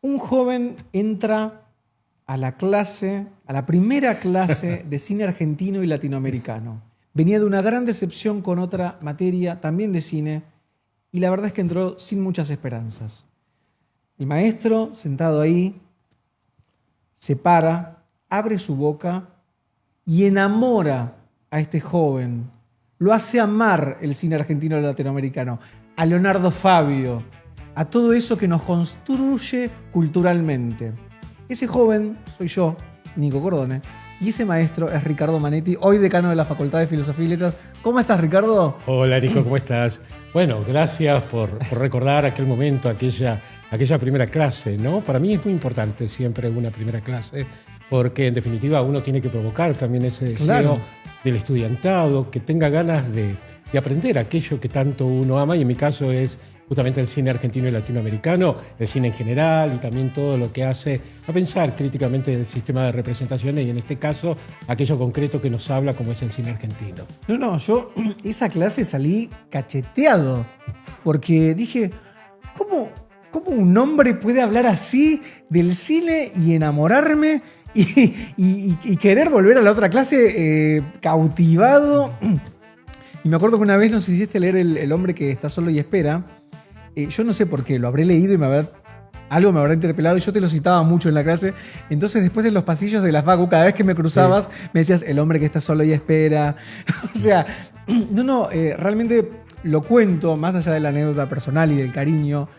Un joven entra a la primera clase de cine argentino y latinoamericano. Venía de una gran decepción con otra materia, también de cine, y la verdad es que entró sin muchas esperanzas. El maestro, sentado ahí, se para, abre su boca y enamora a este joven. Lo hace amar el cine argentino y latinoamericano, a Leonardo Fabio, a todo eso que nos construye culturalmente. Ese joven soy yo, Nico Cordone, y ese maestro es Ricardo Manetti, hoy decano de la Facultad de Filosofía y Letras. ¿Cómo estás, Ricardo? Hola, Nico, ¿cómo estás? Bueno, gracias por recordar aquel momento, aquella primera clase, ¿no? Para mí es muy importante siempre una primera clase, porque en definitiva uno tiene que provocar también ese deseo del estudiantado, que tenga ganas de aprender aquello que tanto uno ama, y en mi caso es justamente el cine argentino y latinoamericano, el cine en general y también todo lo que hace a pensar críticamente el sistema de representaciones y en este caso aquello concreto que nos habla como es el cine argentino. No, yo esa clase salí cacheteado porque dije, ¿cómo un hombre puede hablar así del cine y enamorarme y querer volver a la otra clase cautivado? Y me acuerdo que una vez nos hiciste leer El hombre que está solo y espera. Yo no sé por qué, lo habré leído y algo me habrá interpelado y yo te lo citaba mucho en la clase. Entonces después en los pasillos de la facu, cada vez que me cruzabas, me decías, el hombre que está solo y espera. O sea, realmente lo cuento, más allá de la anécdota personal y del cariño,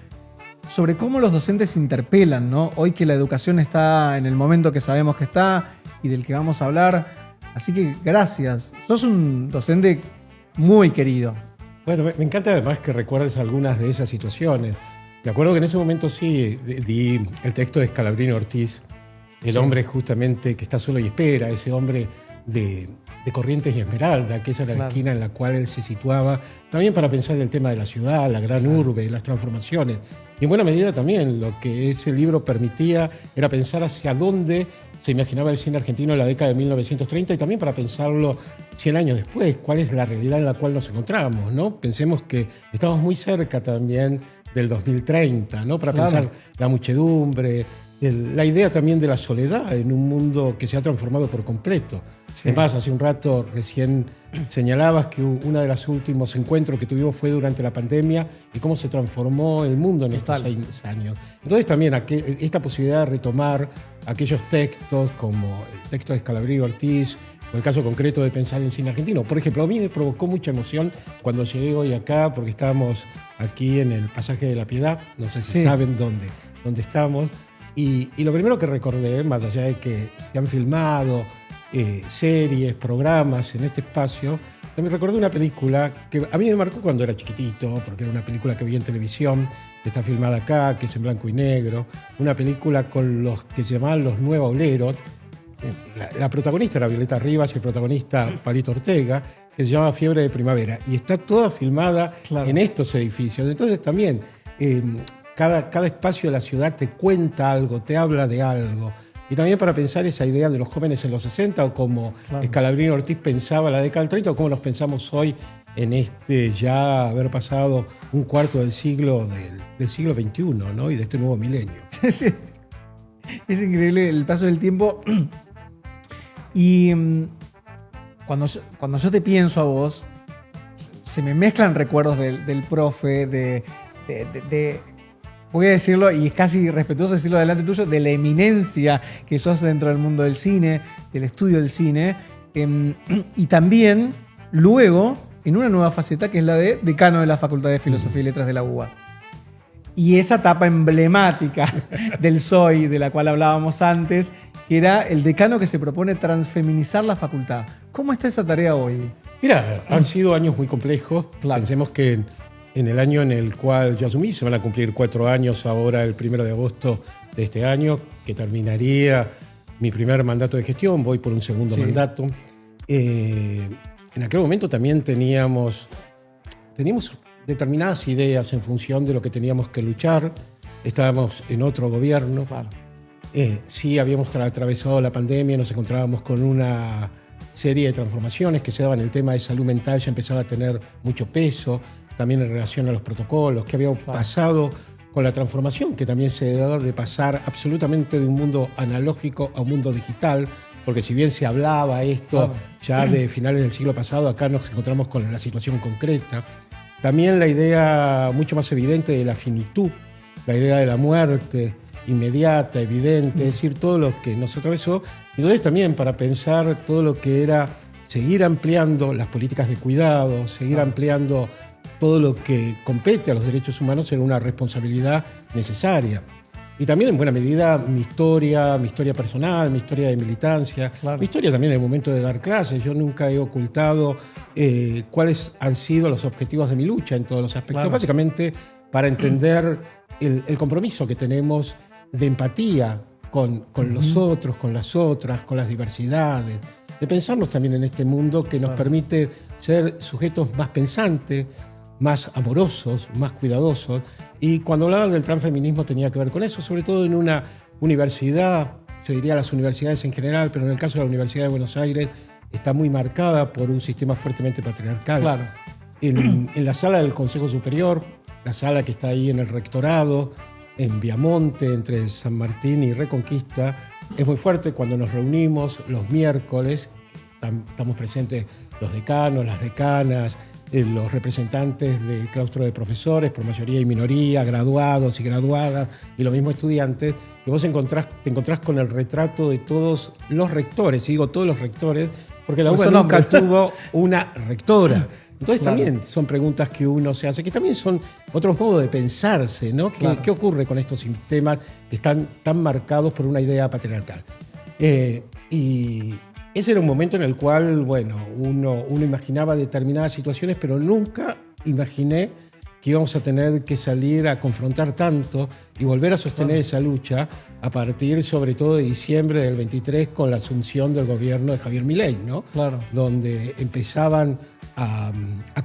sobre cómo los docentes se interpelan, ¿no? Hoy que la educación está en el momento que sabemos que está y del que vamos a hablar. Así que gracias. Sos un docente muy querido. Bueno, me encanta además que recuerdes algunas de esas situaciones. Me acuerdo que en ese momento sí di el texto de Scalabrino Ortiz, el hombre justamente que está solo y espera, ese hombre de Corrientes y Esmeralda, que esa era la esquina en la cual él se situaba, también para pensar el tema de la ciudad, la gran urbe, las transformaciones. Y en buena medida también lo que ese libro permitía era pensar hacia dónde se imaginaba el cine argentino en la década de 1930 y también para pensarlo 100 años después, cuál es la realidad en la cual nos encontramos, ¿no? Pensemos que estamos muy cerca también del 2030, ¿no? Para pensar la muchedumbre, la idea también de la soledad en un mundo que se ha transformado por completo. Sí. Además, hace un rato recién señalabas que uno de los últimos encuentros que tuvimos fue durante la pandemia y cómo se transformó el mundo en estos 6 años. Entonces también esta posibilidad de retomar aquellos textos como el texto de Scalabrino Ortiz o el caso concreto de pensar en cine argentino. Por ejemplo, a mí me provocó mucha emoción cuando llegué hoy acá, porque estábamos aquí en el Pasaje de la Piedad, no sé si saben dónde estamos, y lo primero que recordé, más allá de que se han filmado series, programas en este espacio, también recordé una película que a mí me marcó cuando era chiquitito, porque era una película que vi en televisión, que está filmada acá, que es en blanco y negro, una película con los que se llamaban Los Nuevauleros. La protagonista era Violeta Rivas y el protagonista Palito Ortega, que se llama Fiebre de Primavera, y está toda filmada en estos edificios. Entonces también cada espacio de la ciudad te cuenta algo, te habla de algo. Y también para pensar esa idea de los jóvenes en los 60 o como Scalabrino Ortiz pensaba la década del 30 o cómo los pensamos hoy en ya haber pasado un cuarto del siglo XXI, ¿no? Y de este nuevo milenio. Sí. Es increíble el paso del tiempo. Y cuando yo te pienso a vos, se me mezclan recuerdos del profe, voy a decirlo, y es casi respetuoso decirlo delante tuyo, de la eminencia que sos dentro del mundo del cine, del estudio del cine, y también luego en una nueva faceta que es la de decano de la Facultad de Filosofía y Letras de la UBA. Y esa etapa emblemática del SOI, de la cual hablábamos antes, que era el decano que se propone transfeminizar la facultad. ¿Cómo está esa tarea hoy? Mira, han sido años muy complejos. Pensemos que en el año en el cual yo asumí, se van a cumplir 4 años ahora, el 1 de agosto de este año, que terminaría mi primer mandato de gestión, voy por un segundo mandato. En aquel momento también teníamos determinadas ideas en función de lo que teníamos que luchar. Estábamos en otro gobierno. Sí, habíamos atravesado la pandemia, nos encontrábamos con una serie de transformaciones que se daban. El tema de salud mental ya empezaba a tener mucho peso, también en relación a los protocolos, qué había pasado con la transformación que también se da de pasar absolutamente de un mundo analógico a un mundo digital, porque si bien se hablaba esto ya de finales del siglo pasado, acá nos encontramos con la situación concreta. También la idea mucho más evidente de la finitud, la idea de la muerte inmediata, evidente, es decir, todo lo que nos atravesó. Y entonces también para pensar todo lo que era seguir ampliando las políticas de cuidado, seguir ampliando todo lo que compete a los derechos humanos era una responsabilidad necesaria. Y también en buena medida mi historia personal, mi historia de militancia, mi historia también en el momento de dar clases. Yo nunca he ocultado cuáles han sido los objetivos de mi lucha en todos los aspectos, básicamente para entender el compromiso que tenemos de empatía con los otros, con las otras, con las diversidades, de pensarnos también en este mundo que nos permite ser sujetos más pensantes, más amorosos, más cuidadosos. Y cuando hablaba del transfeminismo tenía que ver con eso, sobre todo en una universidad, yo diría las universidades en general, pero en el caso de la Universidad de Buenos Aires está muy marcada por un sistema fuertemente patriarcal. Claro. En la sala del Consejo Superior, la sala que está ahí en el rectorado, en Viamonte, entre San Martín y Reconquista, es muy fuerte cuando nos reunimos los miércoles, estamos presentes los decanos, las decanas, los representantes del claustro de profesores, por mayoría y minoría, graduados y graduadas, y los mismos estudiantes, que vos te encontrás con el retrato de todos los rectores, y digo todos los rectores, porque la UBA nunca tuvo una rectora. Entonces también son preguntas que uno se hace, que también son otros modos de pensarse, ¿no? ¿Qué ocurre con estos sistemas que están tan marcados por una idea patriarcal? Y ese era un momento en el cual, bueno, uno imaginaba determinadas situaciones, pero nunca imaginé que íbamos a tener que salir a confrontar tanto y volver a sostener esa lucha a partir, sobre todo, de diciembre del 23 con la asunción del gobierno de Javier Milei, ¿no? Donde empezaban a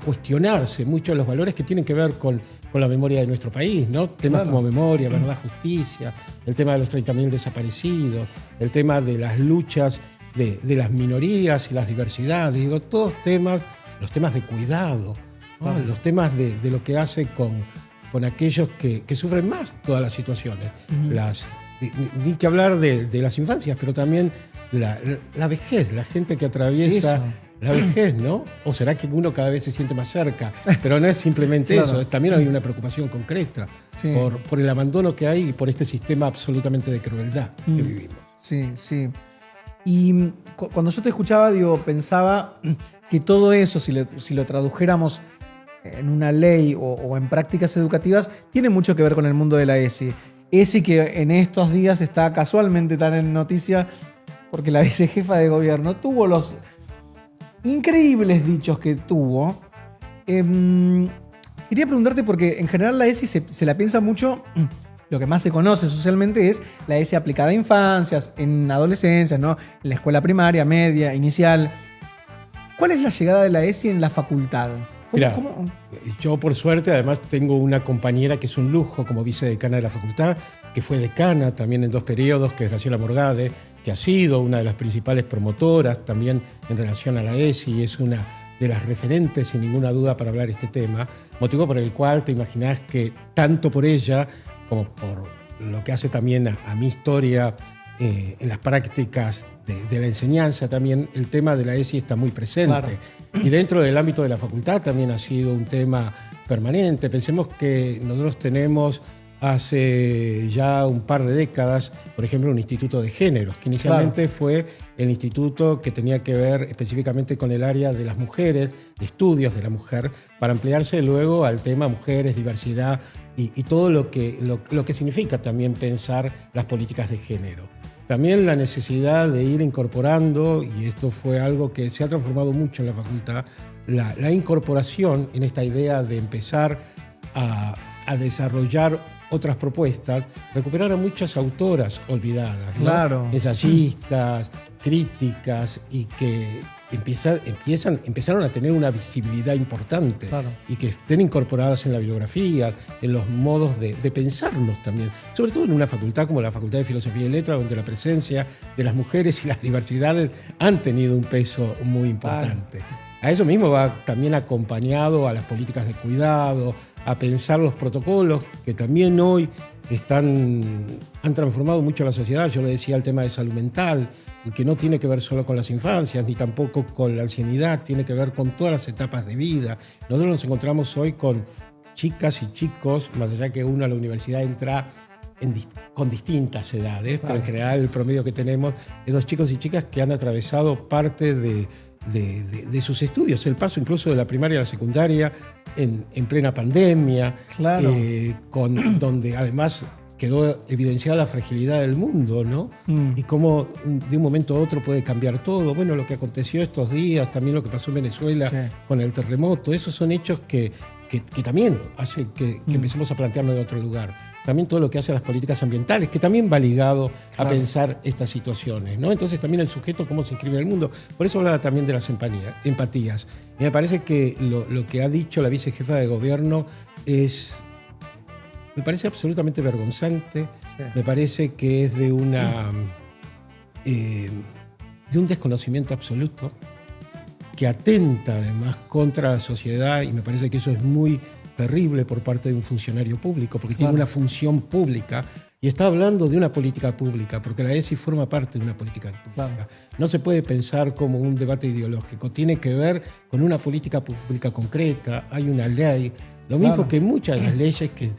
cuestionarse muchos de los valores que tienen que ver con la memoria de nuestro país, ¿no? Temas como memoria, verdad, justicia, el tema de los 30.000 desaparecidos, el tema de las luchas de las minorías y las diversidades, digo, todos temas, los temas de cuidado, ¿no? Los temas de lo que hace con aquellos que sufren más todas las situaciones. Ni que hablar de las infancias, pero también la vejez, la gente que atraviesa la vejez, ¿no? ¿O será que uno cada vez se siente más cerca? Pero no es simplemente eso, también hay una preocupación concreta por el abandono que hay y por este sistema absolutamente de crueldad que vivimos. Sí, sí. Y cuando yo te escuchaba, pensaba que todo eso, si lo tradujéramos en una ley o en prácticas educativas, tiene mucho que ver con el mundo de la ESI. ESI que en estos días está casualmente tan en noticia porque la vicejefa de gobierno tuvo los increíbles dichos que tuvo. Quería preguntarte porque en general la ESI se la piensa mucho. Lo que más se conoce socialmente es la ESI aplicada a infancias, en adolescencia, ¿no? En la escuela primaria, media, inicial. ¿Cuál es la llegada de la ESI en la facultad? ¿Cómo? Yo por suerte además tengo una compañera que es un lujo como vicedecana de la facultad, que fue decana también en 2 periodos, que es Graciela Morgade, que ha sido una de las principales promotoras también en relación a la ESI, es una de las referentes sin ninguna duda para hablar este tema, motivo por el cual te imaginás que tanto por ella como por lo que hace también a mi historia en las prácticas de la enseñanza, también el tema de la ESI está muy presente. Y dentro del ámbito de la facultad también ha sido un tema permanente. Pensemos que nosotros tenemos hace ya un par de décadas, por ejemplo, un instituto de géneros, que inicialmente fue el instituto que tenía que ver específicamente con el área de las mujeres, de estudios de la mujer, para ampliarse luego al tema mujeres, diversidad y todo lo que significa también pensar las políticas de género. También la necesidad de ir incorporando, y esto fue algo que se ha transformado mucho en la facultad, la incorporación en esta idea de empezar a desarrollar otras propuestas, recuperar a muchas autoras olvidadas, ¿no? Ensayistas, críticas, y que empezaron a tener una visibilidad importante y que estén incorporadas en la bibliografía, en los modos de pensarnos también, sobre todo en una facultad como la Facultad de Filosofía y Letras, donde la presencia de las mujeres y las diversidades han tenido un peso muy importante. A eso mismo va también acompañado a las políticas de cuidado, a pensar los protocolos que también hoy han transformado mucho la sociedad. Yo le decía el tema de salud mental, que no tiene que ver solo con las infancias, ni tampoco con la ancianidad, tiene que ver con todas las etapas de vida. Nosotros nos encontramos hoy con chicas y chicos, más allá que uno a la universidad entra con distintas edades, pero en general el promedio que tenemos es dos chicos y chicas que han atravesado parte de sus estudios, el paso incluso de la primaria a la secundaria en plena pandemia, Claro. Donde además quedó evidenciada la fragilidad del mundo, ¿no? Y cómo de un momento a otro puede cambiar todo. Bueno, lo que aconteció estos días, también lo que pasó en Venezuela con el terremoto, esos son hechos que también hacen que empecemos a plantearnos de otro lugar. También todo lo que hace a las políticas ambientales, que también va ligado a pensar estas situaciones, ¿no? Entonces también el sujeto, cómo se inscribe en el mundo. Por eso hablaba también de las empatías. Y me parece que lo que ha dicho la vicejefa de gobierno me parece absolutamente vergonzante. Sí. Me parece que es de un desconocimiento absoluto, que atenta además contra la sociedad, y me parece que eso es muy terrible por parte de un funcionario público, porque tiene una función pública y está hablando de una política pública, porque la ESI forma parte de una política pública. No se puede pensar como un debate ideológico, tiene que ver con una política pública concreta, hay una ley, lo mismo que muchas de las leyes que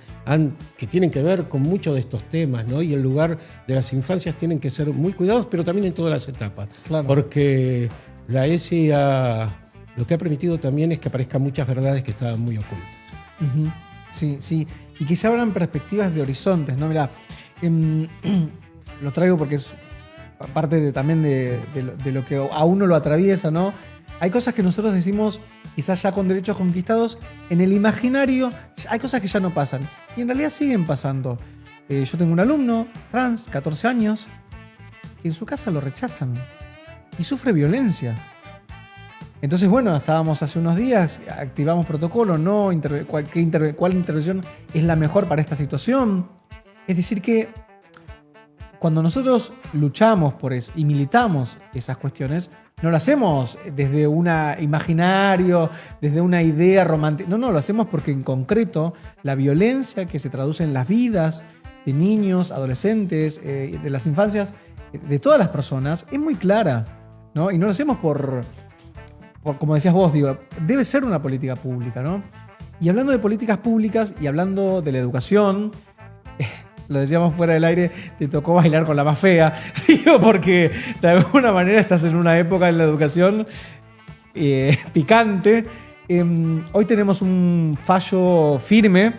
tienen que ver con muchos de estos temas, ¿no? Y el lugar de las infancias tienen que ser muy cuidados, pero también en todas las etapas, porque la ESI lo que ha permitido también es que aparezcan muchas verdades que estaban muy ocultas. Sí, sí. Y que se abran perspectivas de horizontes, ¿no? Mirá, lo traigo porque es parte también de lo que a uno lo atraviesa, ¿no? Hay cosas que nosotros decimos, quizás ya con derechos conquistados, en el imaginario hay cosas que ya no pasan. Y en realidad siguen pasando. Yo tengo un alumno trans, 14 años, que en su casa lo rechazan y sufre violencia. Entonces, bueno, estábamos hace unos días, activamos protocolo, ¿no? ¿Cuál intervención es la mejor para esta situación? Es decir que cuando nosotros luchamos por eso y militamos esas cuestiones, no lo hacemos desde un imaginario, desde una idea romántica. No, lo hacemos porque en concreto la violencia que se traduce en las vidas de niños, adolescentes, de las infancias, de todas las personas, es muy clara, ¿no? Y no lo hacemos por como decías vos, digo, debe ser una política pública, ¿no? Y hablando de políticas públicas y hablando de la educación, lo decíamos fuera del aire, te tocó bailar con la más fea, digo, porque de alguna manera estás en una época en la educación picante. Hoy tenemos un fallo firme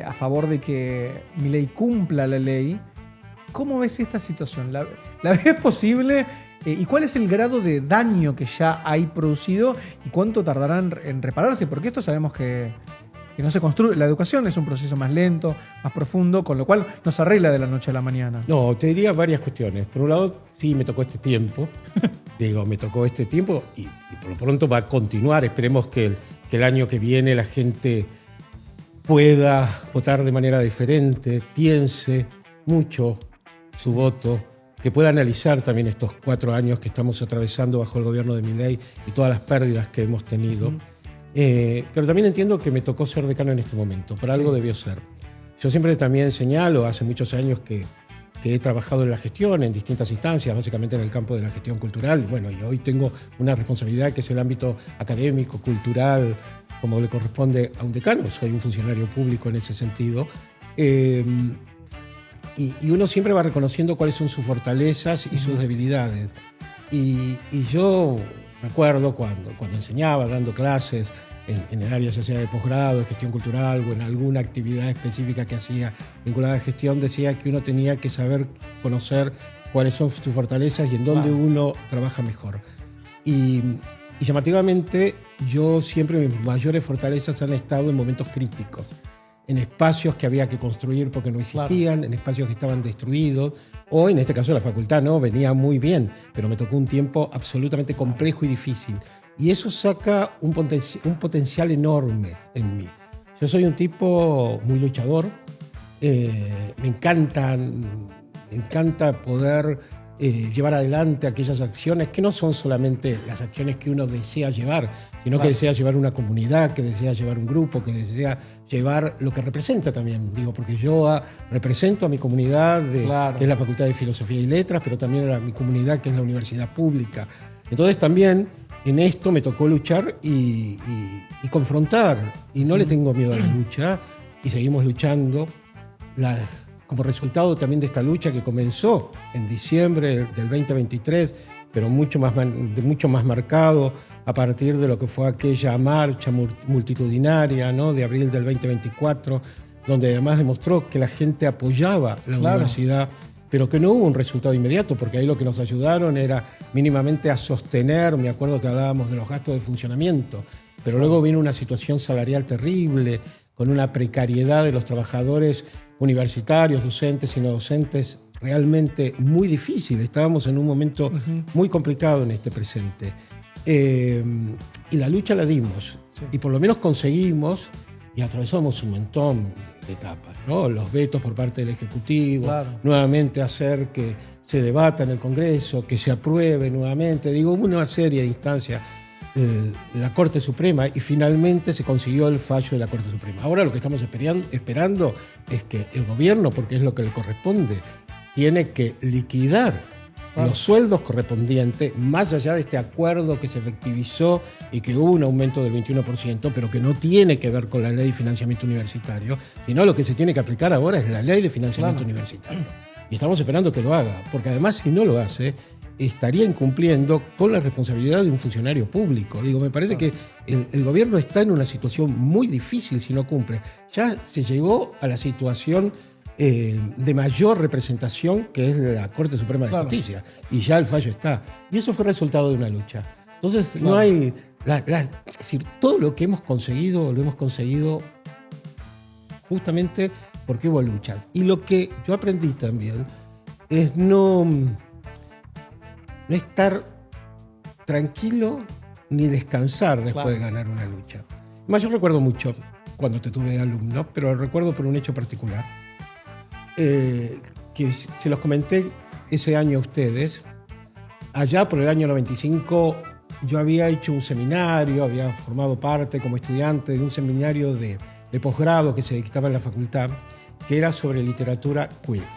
a favor de que Milei cumpla la ley. ¿Cómo ves esta situación? ¿La ves posible? ¿Y cuál es el grado de daño que ya hay producido y cuánto tardarán en repararse? Porque esto sabemos que no se construye. La educación es un proceso más lento, más profundo, con lo cual no se arregla de la noche a la mañana. No, te diría varias cuestiones. Por un lado, sí, me tocó este tiempo. Me tocó este tiempo y por lo pronto va a continuar. Esperemos que el año que viene la gente pueda votar de manera diferente, piense mucho su voto, que pueda analizar también estos 4 años que estamos atravesando bajo el gobierno de Milei y todas las pérdidas que hemos tenido. Pero también entiendo que me tocó ser decano en este momento, por algo debió ser. Yo siempre también señalo, hace muchos años que he trabajado en la gestión, en distintas instancias, básicamente en el campo de la gestión cultural. Bueno, y hoy tengo una responsabilidad que es el ámbito académico, cultural, como le corresponde a un decano. Soy un funcionario público en ese sentido. Y uno siempre va reconociendo cuáles son sus fortalezas y sus debilidades. Y yo me acuerdo cuando enseñaba, dando clases en el área ya sea de posgrado, de gestión cultural o en alguna actividad específica que hacía vinculada a gestión, decía que uno tenía que saber conocer cuáles son sus fortalezas y en dónde uno trabaja mejor. Y llamativamente, yo siempre mis mayores fortalezas han estado en momentos críticos, en espacios que había que construir porque no existían, en espacios que estaban destruidos, o en este caso la facultad no, venía muy bien, pero me tocó un tiempo absolutamente complejo y difícil. Y eso saca un potencial enorme en mí. Yo soy un tipo muy luchador, me encanta poder llevar adelante aquellas acciones que no son solamente las acciones que uno desea llevar, sino que desea llevar una comunidad, que desea llevar un grupo, que desea llevar lo que representa también. Digo, porque yo represento a mi comunidad, que es la Facultad de Filosofía y Letras, pero también a mi comunidad, que es la Universidad Pública. Entonces también en esto me tocó luchar y confrontar. Y no le tengo miedo a la lucha, y seguimos luchando. Como resultado también de esta lucha que comenzó en diciembre del 2023, pero mucho más marcado a partir de lo que fue aquella marcha multitudinaria, ¿no?, de abril del 2024, donde además demostró que la gente apoyaba la universidad, pero que no hubo un resultado inmediato, porque ahí lo que nos ayudaron era mínimamente a sostener, me acuerdo que hablábamos de los gastos de funcionamiento, pero luego vino una situación salarial terrible, con una precariedad de los trabajadores universitarios, docentes y no docentes, realmente muy difícil. Estábamos en un momento muy complicado en este presente. Y la lucha la dimos. Sí. Y por lo menos conseguimos, y atravesamos un montón de etapas, ¿no? Los vetos por parte del Ejecutivo, nuevamente hacer que se debata en el Congreso, que se apruebe nuevamente, digo, una serie de instancias. La Corte Suprema, y finalmente se consiguió el fallo de la Corte Suprema. Ahora lo que estamos esperando es que el gobierno, porque es lo que le corresponde, tiene que liquidar los sueldos correspondientes, más allá de este acuerdo que se efectivizó y que hubo un aumento del 21%, pero que no tiene que ver con la ley de financiamiento universitario, sino lo que se tiene que aplicar ahora es la ley de financiamiento universitario. Y estamos esperando que lo haga, porque además si no lo hace, estaría incumpliendo con la responsabilidad de un funcionario público. Digo, me parece que el gobierno está en una situación muy difícil si no cumple. Ya se llegó a la situación de mayor representación, que es la Corte Suprema de Justicia, y ya el fallo está. Y eso fue resultado de una lucha. Entonces, no hay... es decir, todo lo que hemos conseguido, lo hemos conseguido justamente porque hubo luchas. Y lo que yo aprendí también es no estar tranquilo ni descansar después de ganar una lucha. Más, yo recuerdo mucho cuando te tuve de alumno, pero lo recuerdo por un hecho particular, que se los comenté ese año a ustedes. Allá por el año 95 yo había hecho un seminario, había formado parte como estudiante de un seminario de posgrado que se dictaba en la facultad, que era sobre literatura queer.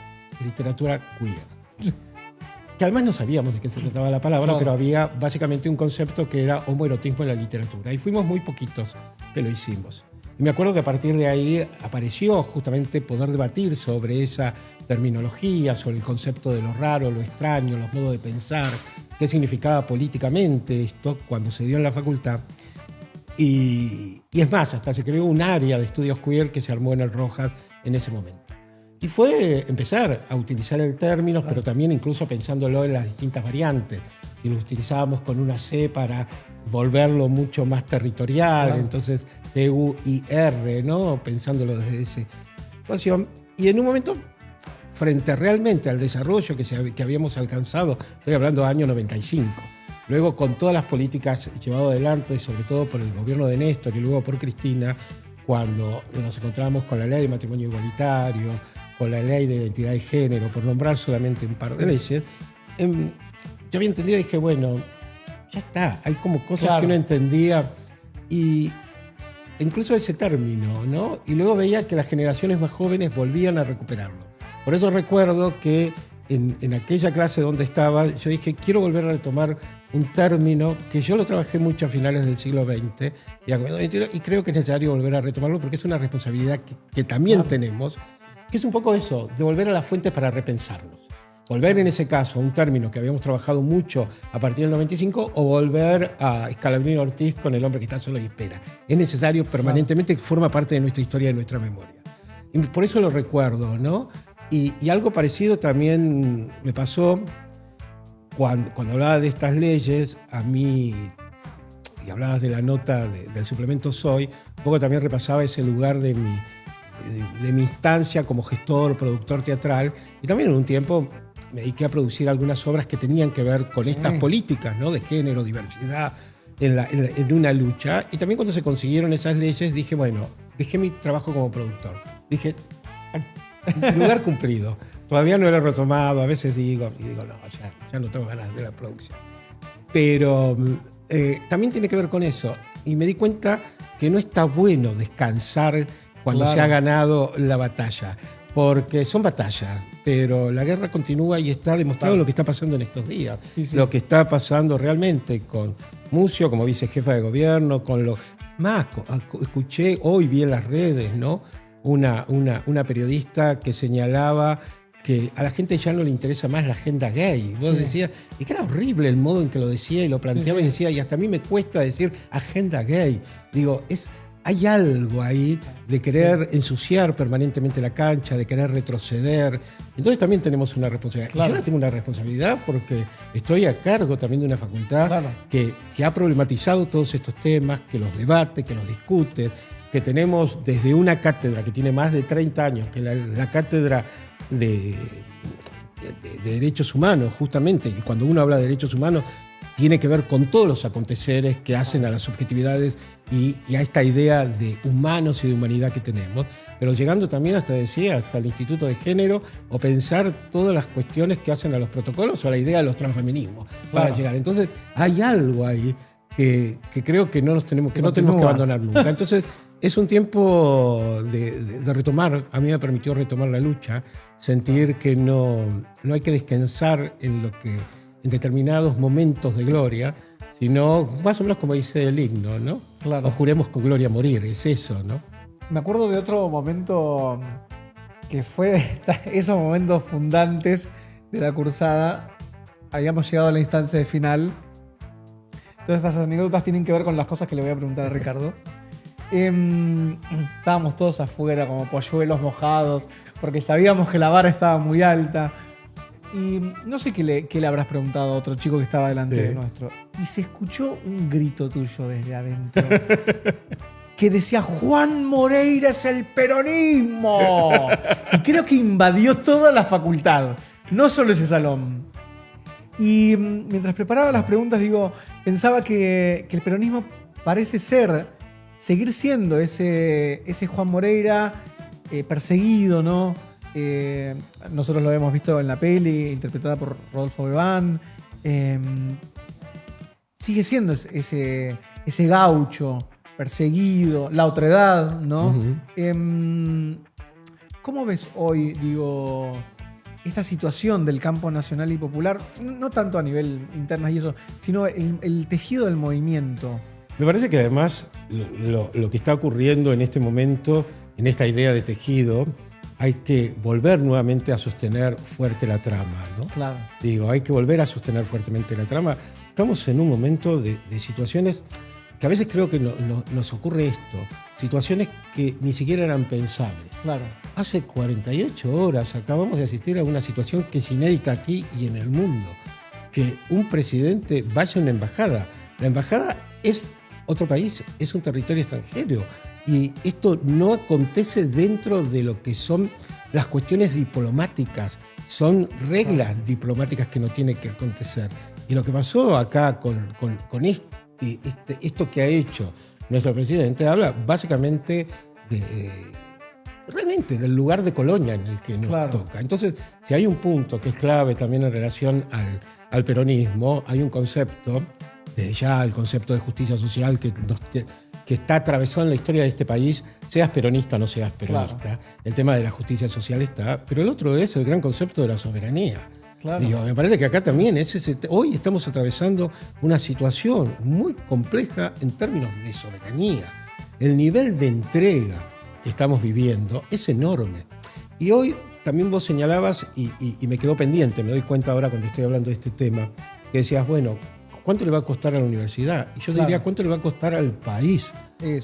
Que además no sabíamos de qué se trataba la palabra, pero había básicamente un concepto que era homoerotismo en la literatura. Y fuimos muy poquitos que lo hicimos. Y me acuerdo que a partir de ahí apareció justamente poder debatir sobre esa terminología, sobre el concepto de lo raro, lo extraño, los modos de pensar, qué significaba políticamente esto cuando se dio en la facultad. Y es más, hasta se creó un área de estudios queer que se armó en el Rojas en ese momento. Y fue empezar a utilizar el término, pero también incluso pensándolo en las distintas variantes. Si lo utilizábamos con una C para volverlo mucho más territorial, entonces C-U-I-R, ¿no? Pensándolo desde esa situación. Y en un momento, frente realmente al desarrollo que habíamos alcanzado, estoy hablando del año 95, luego con todas las políticas llevadas adelante, sobre todo por el gobierno de Néstor y luego por Cristina, cuando nos encontramos con la ley de matrimonio igualitario, con la ley de identidad de género, por nombrar solamente un par de leyes, yo había entendido y dije, bueno, ya está, hay como cosas que uno entendía, y incluso ese término, ¿no? Y luego veía que las generaciones más jóvenes volvían a recuperarlo. Por eso recuerdo que en aquella clase donde estaba, yo dije, quiero volver a retomar un término que yo lo trabajé mucho a finales del siglo XX y creo que es necesario volver a retomarlo porque es una responsabilidad que también tenemos, que es un poco eso, de volver a las fuentes para repensarnos. Volver en ese caso a un término que habíamos trabajado mucho a partir del 95 o volver a Scalabrini Ortiz con el hombre que está solo y espera. Es necesario permanentemente, forma parte de nuestra historia y de nuestra memoria. Y por eso lo recuerdo, ¿no? Y algo parecido también me pasó cuando hablaba de estas leyes, a mí, y hablabas de la nota del suplemento Soy, un poco también repasaba ese lugar de mi instancia como gestor, productor teatral, y también en un tiempo me dediqué a producir algunas obras que tenían que ver con estas políticas, ¿no? De género, diversidad, en una lucha. Y también cuando se consiguieron esas leyes dije, bueno, dejé mi trabajo como productor. Dije, lugar cumplido. Todavía no lo he retomado, a veces digo, no, ya no tengo ganas de la producción. Pero también tiene que ver con eso. Y me di cuenta que no está bueno descansar cuando se ha ganado la batalla. Porque son batallas, pero la guerra continúa y está demostrado lo que está pasando en estos días. Sí. Lo que está pasando realmente con Mucio como vicejefa de gobierno, con lo más, escuché, hoy vi en las redes, ¿no? Una periodista que señalaba que a la gente ya no le interesa más la agenda gay. Vos decías, y que era horrible el modo en que lo decía y lo planteaba, y decía, y hasta a mí me cuesta decir agenda gay. Digo, hay algo ahí de querer ensuciar permanentemente la cancha, de querer retroceder. Entonces también tenemos una responsabilidad. Claro. Y yo la tengo una responsabilidad porque estoy a cargo también de una facultad que ha problematizado todos estos temas, que los debate, que los discute, que tenemos desde una cátedra que tiene más de 30 años, que la cátedra de derechos humanos, justamente, y cuando uno habla de derechos humanos, tiene que ver con todos los aconteceres que hacen a las subjetividades y a esta idea de humanos y de humanidad que tenemos, pero llegando también hasta el Instituto de Género, o pensar todas las cuestiones que hacen a los protocolos o a la idea de los transfeminismos para llegar. Entonces, hay algo ahí que creo que no tenemos que abandonar nunca. Entonces, es un tiempo de retomar. A mí me permitió retomar la lucha, sentir que no hay que descansar en determinados momentos de gloria, sino más o menos como dice el himno, ¿no? Claro. O juremos con gloria morir, es eso, ¿no? Me acuerdo de otro momento que fue esos momentos fundantes de la cursada. Habíamos llegado a la instancia de final. Todas estas anécdotas tienen que ver con las cosas que le voy a preguntar a Ricardo. Estábamos todos afuera como polluelos mojados porque sabíamos que la vara estaba muy alta. Y no sé qué le habrás preguntado a otro chico que estaba delante de nuestro. Y se escuchó un grito tuyo desde adentro que decía: Juan Moreira es el peronismo. Y creo que invadió toda la facultad, no solo ese salón. Y mientras preparaba las preguntas, pensaba que el peronismo parece seguir siendo ese Juan Moreira perseguido, ¿no? Nosotros lo hemos visto en la peli, interpretada por Rodolfo Bebán. Sigue siendo ese gaucho perseguido, la otredad, ¿no? Uh-huh. ¿Cómo ves hoy, esta situación del campo nacional y popular? No tanto a nivel interno y eso, sino el tejido del movimiento. Me parece que además lo que está ocurriendo en este momento, en esta idea de tejido, hay que volver nuevamente a sostener fuerte la trama, ¿no? Claro. Hay que volver a sostener fuertemente la trama. Estamos en un momento de situaciones que a veces creo que nos ocurre esto, situaciones que ni siquiera eran pensables. Claro. Hace 48 horas acabamos de asistir a una situación que es inédita aquí y en el mundo, que un presidente vaya a una embajada. La embajada es otro país, es un territorio extranjero. Y esto no acontece dentro de lo que son las cuestiones diplomáticas. Son reglas diplomáticas que no tienen que acontecer. Y lo que pasó acá con esto que ha hecho nuestro presidente habla básicamente realmente del lugar de colonia en el que nos toca. Entonces, si hay un punto que es clave también en relación al peronismo, hay un concepto, desde ya el concepto de justicia social que está atravesado en la historia de este país, seas peronista o no seas peronista. Claro. El tema de la justicia social está, pero el otro es el gran concepto de la soberanía. Claro. Me parece que acá también hoy estamos atravesando una situación muy compleja en términos de soberanía. El nivel de entrega que estamos viviendo es enorme. Y hoy también vos señalabas, y me quedó pendiente, me doy cuenta ahora cuando estoy hablando de este tema, que decías, bueno, ¿cuánto le va a costar a la universidad? Y yo diría, ¿cuánto le va a costar al país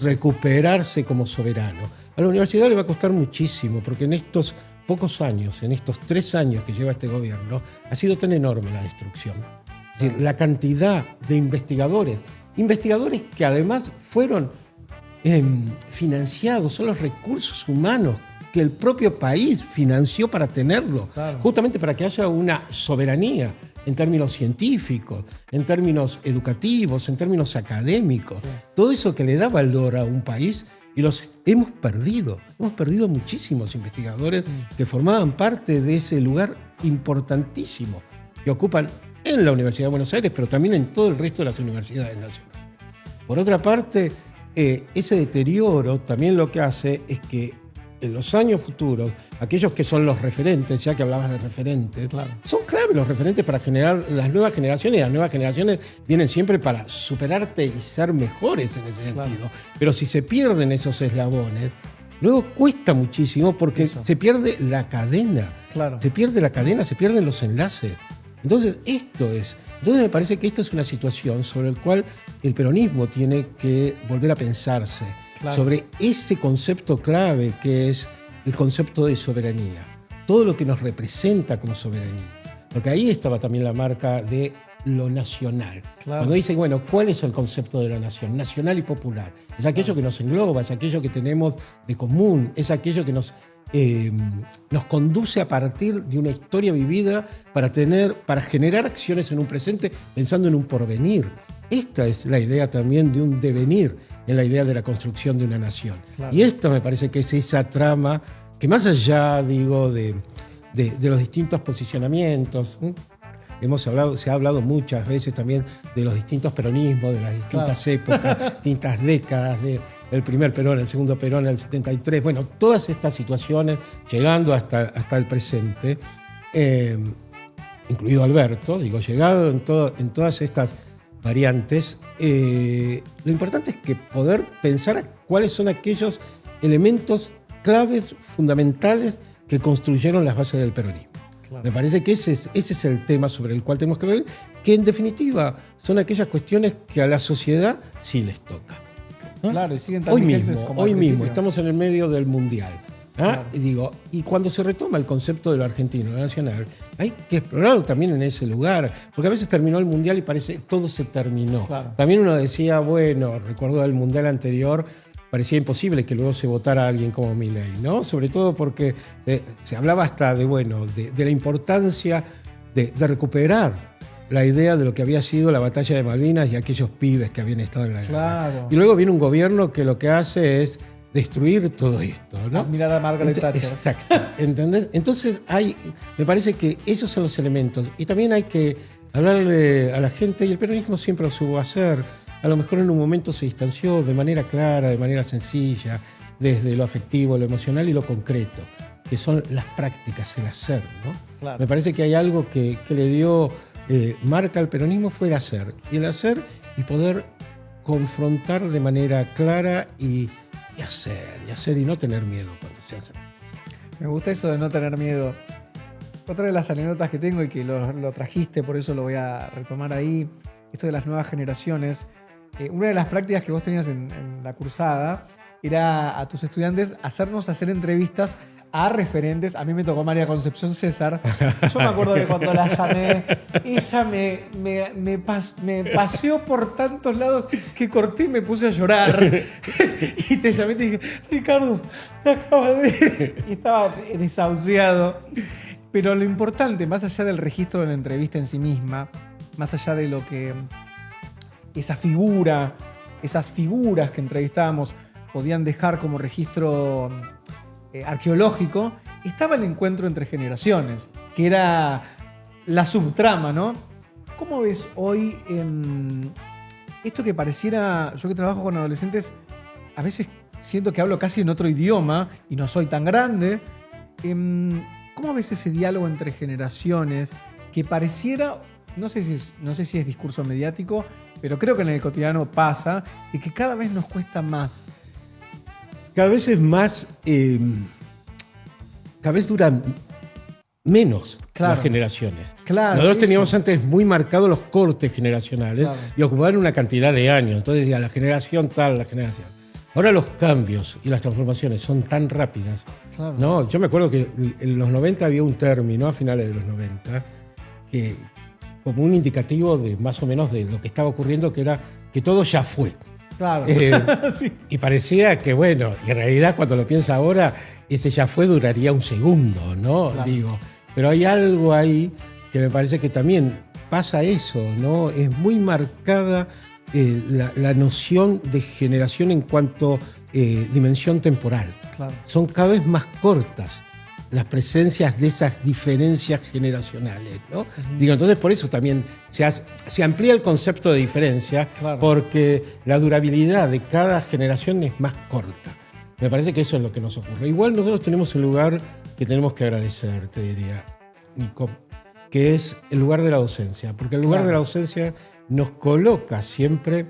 recuperarse como soberano? A la universidad le va a costar muchísimo, porque en estos pocos años, en estos 3 años que lleva este gobierno, ha sido tan enorme la destrucción. Es decir, la cantidad de investigadores que además fueron financiados, son los recursos humanos que el propio país financió para tenerlo, justamente para que haya una soberanía en términos científicos, en términos educativos, en términos académicos. Todo eso que le da valor a un país y los hemos perdido. Hemos perdido muchísimos investigadores que formaban parte de ese lugar importantísimo que ocupan en la Universidad de Buenos Aires, pero también en todo el resto de las universidades nacionales. Por otra parte, ese deterioro también lo que hace es que en los años futuros, aquellos que son los referentes, ya que hablabas de referentes, Claro. son clave los referentes para generar las nuevas generaciones, y las nuevas generaciones vienen siempre para superarte y ser mejores en ese Claro. sentido. Pero si se pierden esos eslabones, luego cuesta muchísimo porque Eso. se pierde la cadena. Claro. Se pierde la cadena, se pierden los enlaces. Entonces, Entonces me parece que esta es una situación sobre la cual el peronismo tiene que volver a pensarse. Claro. Sobre ese concepto clave que es el concepto de soberanía. Todo lo que nos representa como soberanía. Porque ahí estaba también la marca de lo nacional. Claro. Cuando dicen, bueno, ¿cuál es el concepto de la nación? Nacional y popular. Es aquello que nos engloba, es aquello que tenemos de común, es aquello que nos conduce a partir de una historia vivida para generar acciones en un presente pensando en un porvenir. Esta es la idea también de un devenir, en la idea de la construcción de una nación. Claro. Y esta me parece que es esa trama que más allá, digo, de los distintos posicionamientos, se ha hablado muchas veces también de los distintos peronismos, de las distintas épocas, distintas décadas, del primer Perón, el segundo Perón, el 73, bueno, todas estas situaciones llegando hasta el presente, incluido Alberto, digo, llegado en todas estas variantes, lo importante es que poder pensar cuáles son aquellos elementos claves, fundamentales, que construyeron las bases del peronismo. Claro. Me parece que ese es el tema sobre el cual tenemos que ver, que en definitiva son aquellas cuestiones que a la sociedad sí les toca. ¿Ah? Claro, y siguen tan Hoy vigentes mismo, como al hoy mismo, principio. estamos en el medio del Mundial. ¿Ah? Claro. Y cuando se retoma el concepto de lo argentino, lo nacional, hay que explorarlo también en ese lugar, porque a veces terminó el Mundial y parece que todo se terminó. Claro. También uno decía, bueno, recuerdo el Mundial anterior, parecía imposible que luego se votara a alguien como Milei, ¿no? Sobre todo porque se hablaba hasta de la importancia de recuperar la idea de lo que había sido la batalla de Malvinas y aquellos pibes que habían estado en la guerra. Claro. Y luego viene un gobierno que lo que hace es destruir todo esto, ¿no? Admirar a Margaret Thatcher. Exacto, ¿entendés? Entonces me parece que esos son los elementos. Y también hay que hablarle a la gente, y el peronismo siempre lo supo hacer. A lo mejor en un momento se distanció de manera clara, de manera sencilla, desde lo afectivo, lo emocional y lo concreto, que son las prácticas, el hacer, ¿no? Claro. Me parece que hay algo que le dio marca al peronismo, fue el hacer. Y el hacer y poder confrontar de manera clara y hacer y no tener miedo cuando se hace. Me gusta eso de no tener miedo. Otra de las anécdotas que tengo y que lo trajiste, por eso lo voy a retomar ahí, esto de las nuevas generaciones. Una de las prácticas que vos tenías en la cursada era a tus estudiantes hacernos hacer entrevistas a referentes. A mí me tocó María Concepción César. Yo me acuerdo que cuando la llamé, ella me paseó por tantos lados que corté y me puse a llorar. Y te llamé y te dije, Ricardo, me acaba de... Y estaba desahuciado. Pero lo importante, más allá del registro de la entrevista en sí misma, más allá de lo que esas figuras que entrevistábamos podían dejar como registro arqueológico, estaba el encuentro entre generaciones, que era la subtrama, ¿no? ¿Cómo ves hoy esto que pareciera, yo que trabajo con adolescentes, a veces siento que hablo casi en otro idioma y no soy tan grande? ¿Cómo ves ese diálogo entre generaciones que pareciera, no sé si es discurso mediático, pero creo que en el cotidiano pasa, de que cada vez nos cuesta más? Cada vez es más, cada vez duran menos las generaciones. Claro, nosotros teníamos antes muy marcados los cortes generacionales, claro, y ocupaban una cantidad de años. Entonces decía la generación tal, la generación. Ahora los cambios y las transformaciones son tan rápidas. Claro. ¿No? Yo me acuerdo que en los 90 había un término, a finales de los 90, que como un indicativo de más o menos de lo que estaba ocurriendo, que era que todo ya fue. Claro. Sí. Y parecía que, bueno, y en realidad cuando lo piensa ahora, ese ya fue duraría un segundo, ¿no? Claro. Digo, pero hay algo ahí que me parece que también pasa eso, ¿no? Es muy marcada la noción de generación en cuanto dimensión temporal. Claro. Son cada vez más cortas las presencias de esas diferencias generacionales, ¿no? Digo, entonces por eso también se amplía el concepto de diferencia, Claro. porque la durabilidad de cada generación es más corta. Me parece que eso es lo que nos ocurre. Igual nosotros tenemos un lugar que tenemos que agradecer, te diría, Nico, que es el lugar de la docencia, porque el lugar Claro. de la docencia nos coloca siempre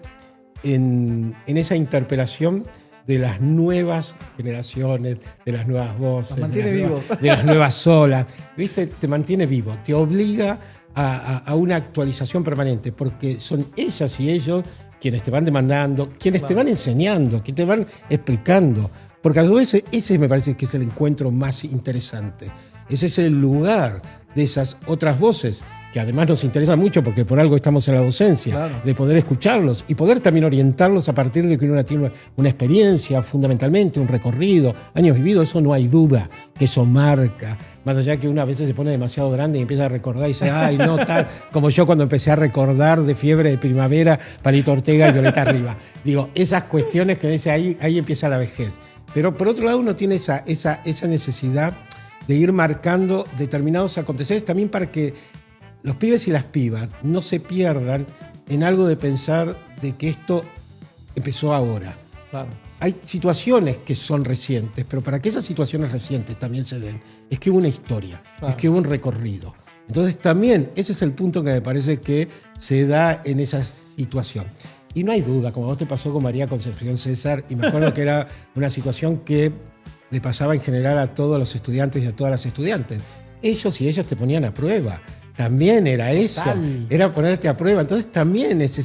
en esa interpelación de las nuevas generaciones, de las nuevas voces, Nos mantiene vivos. de las nuevas olas. ¿Viste? Te mantiene vivo, te obliga a una actualización permanente, porque son ellas y ellos quienes te van demandando, quienes te van enseñando, quienes te van explicando. Porque a veces ese me parece que es el encuentro más interesante. Ese es el lugar de esas otras voces, que además nos interesa mucho porque por algo estamos en la docencia, Claro. de poder escucharlos y poder también orientarlos a partir de que uno tiene una experiencia, fundamentalmente un recorrido, años vividos, eso no hay duda, que eso marca. Más allá que uno a veces se pone demasiado grande y empieza a recordar y dice, ay, no, tal, como yo cuando empecé a recordar de Fiebre de Primavera, Palito Ortega y Violeta Rivas. Digo, esas cuestiones que dice ahí empieza la vejez. Pero por otro lado uno tiene esa necesidad de ir marcando determinados aconteceres también para que los pibes y las pibas no se pierdan en algo de pensar de que esto empezó ahora. Claro. Hay situaciones que son recientes, pero para que esas situaciones recientes también se den, es que hubo una historia, Claro. es que hubo un recorrido. Entonces también ese es el punto que me parece que se da en esa situación. Y no hay duda, como a vos te pasó con María Concepción César, y me acuerdo que era una situación que le pasaba en general a todos los estudiantes y a todas las estudiantes. Ellos y ellas te ponían a prueba. También era eso, era ponerte a prueba. Entonces también es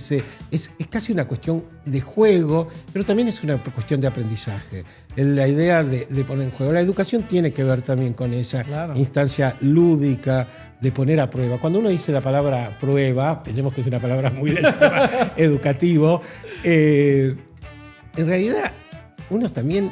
casi una cuestión de juego, pero también es una cuestión de aprendizaje. La idea de poner en juego. La educación tiene que ver también con esa Claro. instancia lúdica de poner a prueba. Cuando uno dice la palabra prueba, pensemos que es una palabra muy del tema educativo, en realidad uno también...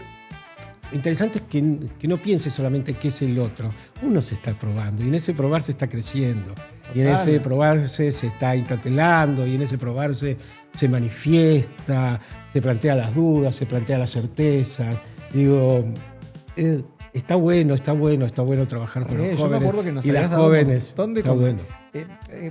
Lo interesante es que no piense solamente qué es el otro. Uno se está probando y en ese probar se está creciendo. Y en ese probarse se está interpelando y en ese probarse se manifiesta, se plantea las dudas, se plantea las certezas. Digo, está bueno trabajar con los Yo me jóvenes acuerdo que nos y las habías dado un jóvenes. montón de Está bueno.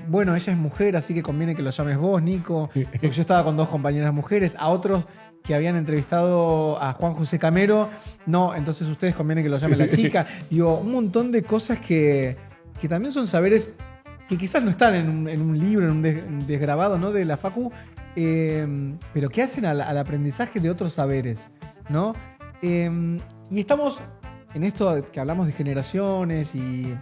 Bueno, ella es mujer, así que conviene que lo llames vos, Nico. Porque yo estaba con dos compañeras mujeres, a otros que habían entrevistado a Juan José Camero. No, entonces ustedes conviene que lo llame la chica. Digo, un montón de cosas que también son saberes que quizás no están en un libro, en un desgrabado, ¿no? De la Facu, pero que hacen al aprendizaje de otros saberes, ¿no? Y estamos en esto que hablamos de generaciones y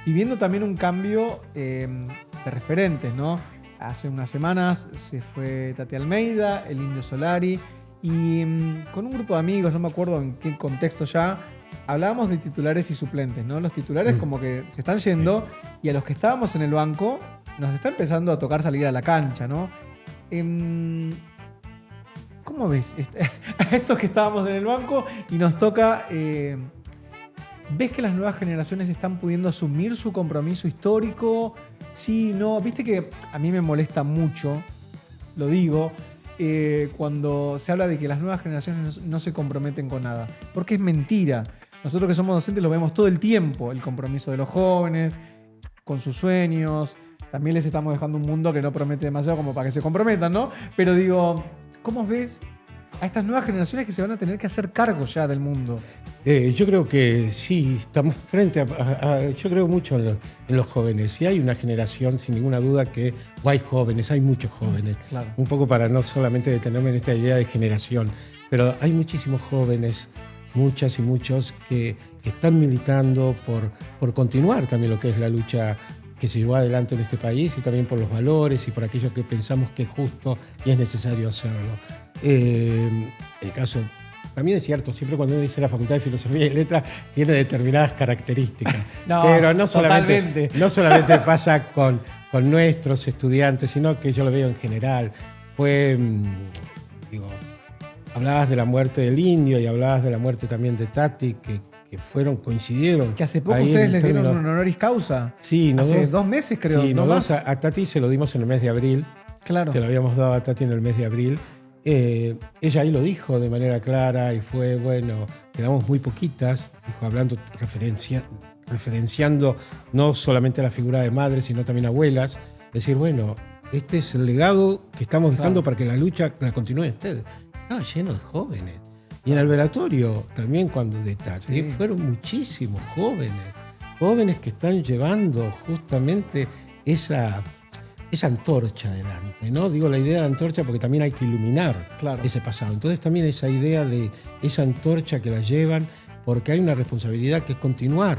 viviendo también un cambio de referentes, ¿no? Hace unas semanas se fue Tati Almeida, el Indio Solari, y con un grupo de amigos, no me acuerdo en qué contexto ya, hablábamos de titulares y suplentes, ¿no? Los titulares como que se están yendo y a los que estábamos en el banco nos está empezando a tocar salir a la cancha, ¿no? ¿Cómo ves a estos que estábamos en el banco y nos toca... ¿Ves que las nuevas generaciones están pudiendo asumir su compromiso histórico? Sí, no. Viste que a mí me molesta mucho, lo digo, cuando se habla de que las nuevas generaciones no se comprometen con nada. Porque es mentira. Nosotros que somos docentes lo vemos todo el tiempo. El compromiso de los jóvenes con sus sueños. También les estamos dejando un mundo que no promete demasiado como para que se comprometan, ¿no? Pero digo, ¿cómo ves a estas nuevas generaciones que se van a tener que hacer cargo ya del mundo? Yo creo que sí, estamos frente yo creo mucho en los jóvenes. Y hay una generación, sin ninguna duda, o hay jóvenes, hay muchos jóvenes. Claro. Un poco para no solamente detenerme en esta idea de generación, pero hay muchísimos jóvenes, muchas y muchos, que están militando por continuar también lo que es la lucha que se llevó adelante en este país y también por los valores y por aquello que pensamos que es justo y es necesario hacerlo. El caso... También es cierto, siempre cuando uno dice la Facultad de Filosofía y Letras tiene determinadas características. No, pero no solamente totalmente. pasa con nuestros estudiantes, sino que yo lo veo en general. Hablabas de la muerte del Indio y hablabas de la muerte también de Tati, que coincidieron. Que hace poco ahí ustedes en les dieron términos... un honoris causa. Sí, hace 2 meses creo. Sí, no nosotros más. a Tati se lo dimos en el mes de abril. Claro. Se lo habíamos dado a Tati en el mes de abril. Ella ahí lo dijo de manera clara y fue, bueno, quedamos muy poquitas, dijo, hablando, referenciando no solamente a la figura de madres, sino también abuelas. Decir, bueno, este es el legado que estamos dejando para que la lucha la continúen ustedes. Estaba lleno de jóvenes. Y en el velatorio, también cuando de Tati, fueron muchísimos jóvenes que están llevando justamente esa antorcha adelante, ¿no? Digo la idea de antorcha porque también hay que iluminar ese pasado. Entonces también esa idea de esa antorcha que la llevan, porque hay una responsabilidad que es continuar.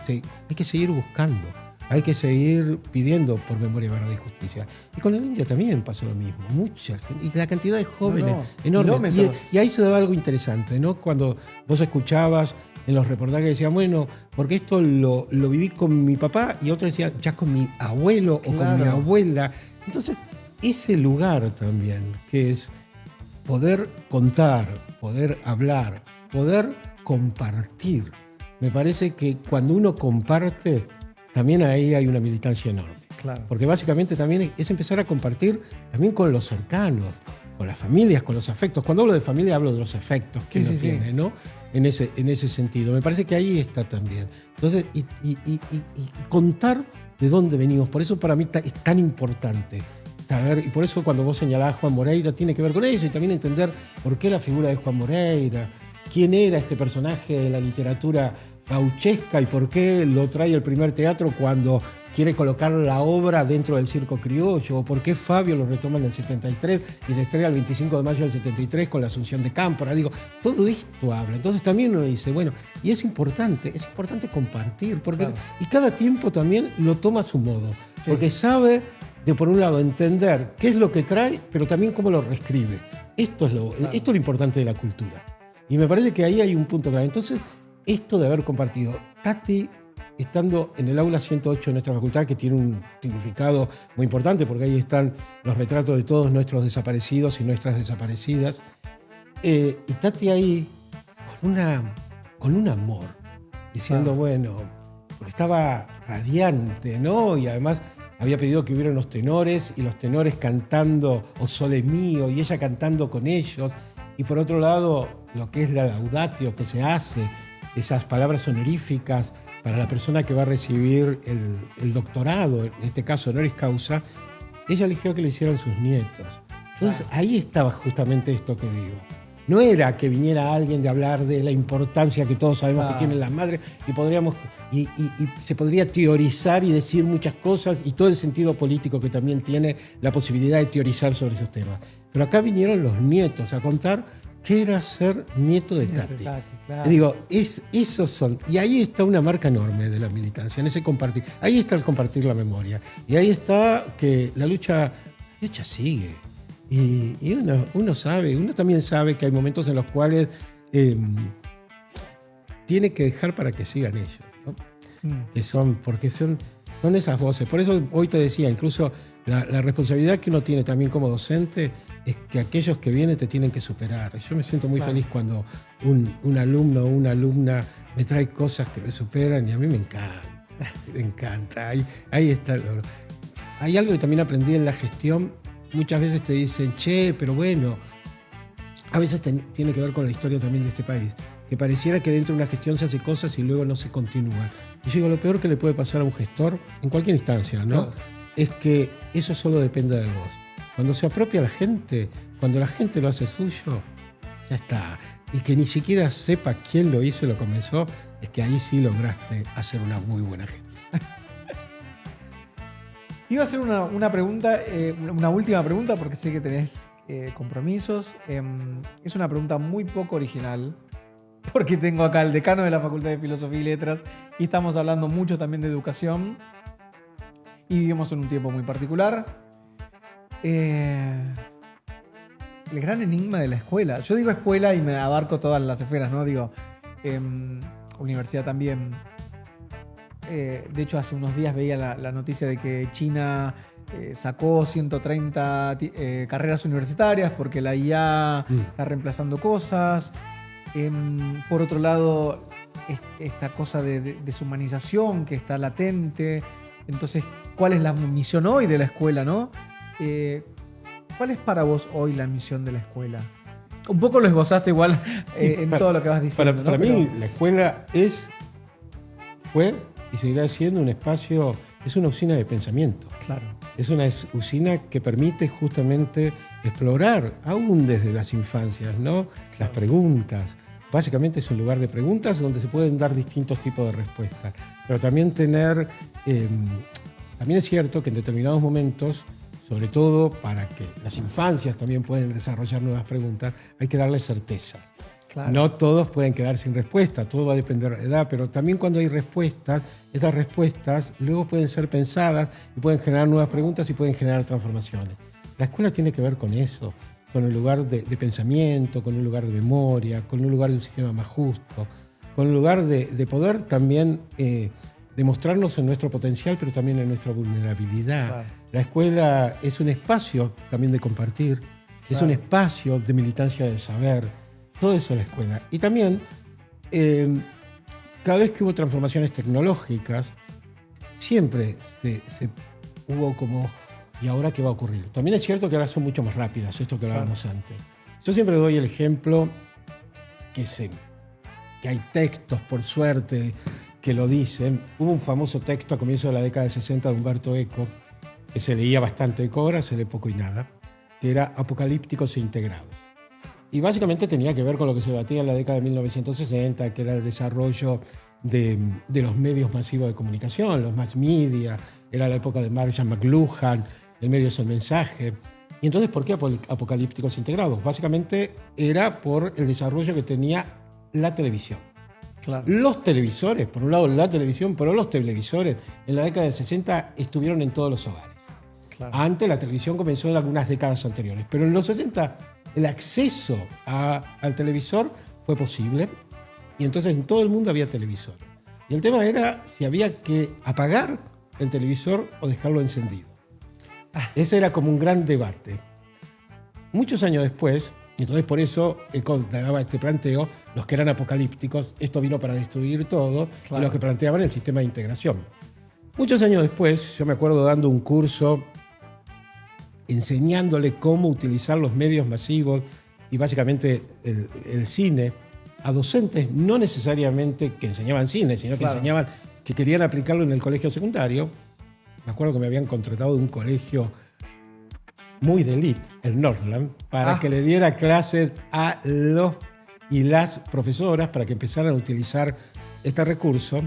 Sí, hay que seguir buscando, hay que seguir pidiendo por memoria, verdad y justicia. Y con el India también pasó lo mismo, muchas, y la cantidad de jóvenes enorme. Y ahí se daba algo interesante, ¿no? Cuando vos escuchabas en los reportajes que decían, bueno, porque esto lo viví con mi papá, y otros decían, ya con mi abuelo o con mi abuela. Entonces, ese lugar también, que es poder contar, poder hablar, poder compartir. Me parece que cuando uno comparte, también ahí hay una militancia enorme. Claro. Porque básicamente también es empezar a compartir también con los cercanos, con las familias, con los afectos. Cuando hablo de familia hablo de los afectos que uno tiene, ¿no? En ese sentido. Me parece que ahí está también. Entonces, y contar de dónde venimos. Por eso para mí es tan importante saber, y por eso cuando vos señalás a Juan Moreira, tiene que ver con eso, y también entender por qué la figura de Juan Moreira, quién era este personaje de la literatura gauchesca y por qué lo trae el primer teatro cuando quiere colocar la obra dentro del circo criollo, o por qué Fabio lo retoma en el 73 y se estrena el 25 de mayo del 73 con la Asunción de Cámpora. Digo, todo esto habla. Entonces también uno dice, bueno, y es importante compartir, porque y cada tiempo también lo toma a su modo, porque sabe de, por un lado, entender qué es lo que trae, pero también cómo lo reescribe. Esto es lo importante de la cultura. Y me parece que ahí hay un punto clave. Entonces, esto de haber compartido, Tati, estando en el aula 108 de nuestra facultad, que tiene un significado muy importante, porque ahí están los retratos de todos nuestros desaparecidos y nuestras desaparecidas, y Tati ahí con un amor, diciendo, bueno, porque estaba radiante, ¿no? Y además había pedido que hubiera unos tenores, y los tenores cantando O Sole Mío, y ella cantando con ellos, y por otro lado, lo que es la laudatio que se hace, esas palabras honoríficas para la persona que va a recibir el doctorado, en este caso honoris causa, ella eligió que lo hicieran sus nietos. Entonces ahí estaba justamente esto que digo. No era que viniera alguien de hablar de la importancia que todos sabemos que tienen las madres y se podría teorizar y decir muchas cosas y todo el sentido político que también tiene la posibilidad de teorizar sobre esos temas. Pero acá vinieron los nietos a contar qué era ser nieto de Tati. Claro. Digo, esos son. Y ahí está una marca enorme de la militancia, en ese compartir. Ahí está el compartir la memoria. Y ahí está que la lucha sigue. Y uno sabe, uno también sabe que hay momentos en los cuales tiene que dejar para que sigan ellos, ¿no? Porque son esas voces. Por eso hoy te decía, incluso la responsabilidad que uno tiene también como docente es que aquellos que vienen te tienen que superar. Yo me siento muy feliz cuando un alumno o una alumna me trae cosas que me superan y a mí me encanta. Ahí está. Hay algo que también aprendí en la gestión. Muchas veces te dicen, pero bueno, a veces tiene que ver con la historia también de este país, que pareciera que dentro de una gestión se hace cosas y luego no se continúa. Y yo digo, lo peor que le puede pasar a un gestor, en cualquier instancia, ¿no? Es que eso solo dependa de vos. Cuando se apropia la gente, cuando la gente lo hace suyo, ya está. Y que ni siquiera sepa quién lo hizo y lo comenzó, es que ahí sí lograste hacer una muy buena gestión. Iba a hacer una pregunta, una última pregunta, porque sé que tenés compromisos. Es una pregunta muy poco original, porque tengo acá al decano de la Facultad de Filosofía y Letras y estamos hablando mucho también de educación y vivimos en un tiempo muy particular. El gran enigma de la escuela. Yo digo escuela y me abarco todas las esferas, ¿no? Digo, universidad también. De hecho, hace unos días veía la noticia de que China sacó 130 carreras universitarias porque la IA está reemplazando cosas. Por otro lado, esta cosa de deshumanización que está latente. Entonces, ¿cuál es la misión hoy de la escuela, no? ¿Cuál es para vos hoy la misión de la escuela? Un poco lo esbozaste igual en todo lo que vas diciendo. Para mí, la escuela fue y seguirá siendo un espacio, es una usina de pensamiento. Claro. Es una usina que permite justamente explorar, aún desde las infancias, ¿no? Las preguntas. Básicamente es un lugar de preguntas donde se pueden dar distintos tipos de respuestas. Pero también también es cierto que en determinados momentos, sobre todo para que las infancias también puedan desarrollar nuevas preguntas, hay que darles certezas. Claro. No todos pueden quedar sin respuesta, todo va a depender de la edad, pero también cuando hay respuestas, esas respuestas luego pueden ser pensadas y pueden generar nuevas preguntas y pueden generar transformaciones. La escuela tiene que ver con eso, con un lugar de pensamiento, con un lugar de memoria, con un lugar de un sistema más justo, con un lugar de poder también demostrarnos en nuestro potencial, pero también en nuestra vulnerabilidad. Claro. La escuela es un espacio también de compartir, es un espacio de militancia del saber. Todo eso es la escuela. Y también, cada vez que hubo transformaciones tecnológicas, siempre hubo como, ¿y ahora qué va a ocurrir? También es cierto que ahora son mucho más rápidas, esto que hablábamos antes. Yo siempre doy el ejemplo que hay textos, por suerte, que lo dicen. Hubo un famoso texto a comienzos de la década del 60 de Umberto Eco, que se leía bastante, ahora se lee poco y nada, que era Apocalípticos e Integrados. Y básicamente tenía que ver con lo que se debatía en la década de 1960, que era el desarrollo de los medios masivos de comunicación, los mass media, era la época de Marshall McLuhan, el medio es el mensaje. Y entonces, ¿por qué apocalípticos integrados? Básicamente era por el desarrollo que tenía la televisión. Claro. Los televisores, por un lado la televisión, pero los televisores en la década del 60 estuvieron en todos los hogares. Claro. Antes la televisión comenzó en algunas décadas anteriores, pero en los 60 el acceso al televisor fue posible y entonces en todo el mundo había televisor. Y el tema era si había que apagar el televisor o dejarlo encendido. Ese era como un gran debate. Muchos años después, y entonces por eso Eco daba este planteo, los que eran apocalípticos, esto vino para destruir todo, claro. Y los que planteaban el sistema de integración. Muchos años después, yo me acuerdo dando un curso enseñándole cómo utilizar los medios masivos y básicamente el cine a docentes no necesariamente que enseñaban cine, sino que enseñaban que querían aplicarlo en el colegio secundario. Me acuerdo que me habían contratado de un colegio muy de élite, el Northland, para que le diera clases a los y las profesoras para que empezaran a utilizar este recurso.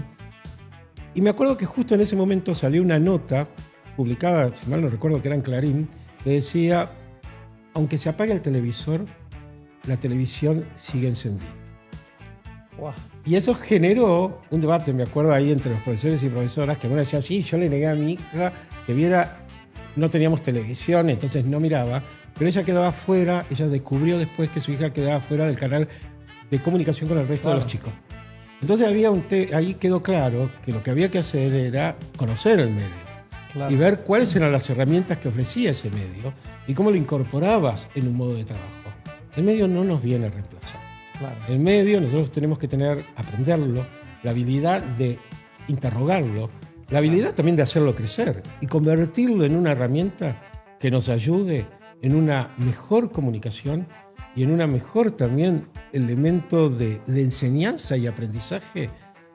Y me acuerdo que justo en ese momento salió una nota publicada, si mal no recuerdo que era en Clarín, que decía, aunque se apague el televisor, la televisión sigue encendida. Wow. Y eso generó un debate, me acuerdo ahí entre los profesores y profesoras, que algunos decían, sí, yo le negué a mi hija que viera, no teníamos televisión, entonces no miraba, pero ella quedaba fuera, ella descubrió después que su hija quedaba fuera del canal de comunicación con el resto de los chicos. Entonces ahí quedó claro que lo que había que hacer era conocer el medio. Claro. Y ver cuáles eran las herramientas que ofrecía ese medio y cómo lo incorporabas en un modo de trabajo. El medio no nos viene a reemplazar. Claro. El medio nosotros tenemos que aprenderlo, la habilidad de interrogarlo, la habilidad también de hacerlo crecer y convertirlo en una herramienta que nos ayude en una mejor comunicación y en una mejor también elemento de enseñanza y aprendizaje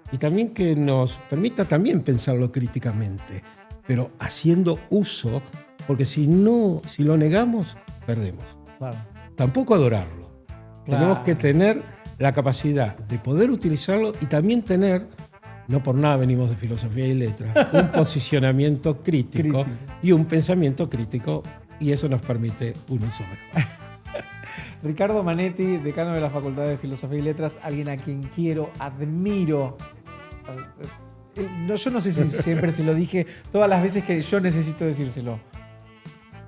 y también que nos permita también pensarlo críticamente, pero haciendo uso, porque si lo negamos, perdemos. Claro. Tampoco adorarlo. Claro. Tenemos que tener la capacidad de poder utilizarlo y también tener, no por nada venimos de filosofía y letras, un posicionamiento crítico y un pensamiento crítico, y eso nos permite un uso mejor. Ricardo Manetti, decano de la Facultad de Filosofía y Letras, alguien a quien quiero, admiro. Yo no sé si siempre se lo dije, todas las veces que yo necesito decírselo.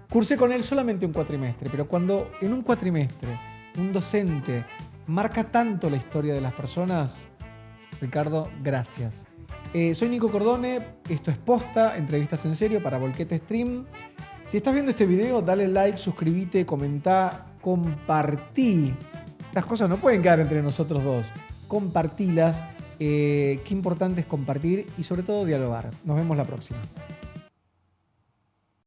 Cursé con él solamente un cuatrimestre, pero cuando en un cuatrimestre un docente marca tanto la historia de las personas, Ricardo, gracias. Soy Nico Cordone, esto es Posta, entrevistas en serio para Volquete Stream. Si estás viendo este video, dale like, suscríbete, comentá, compartí. Estas cosas no pueden quedar entre nosotros dos. Compartilas. Qué importante es compartir y sobre todo dialogar. Nos vemos la próxima.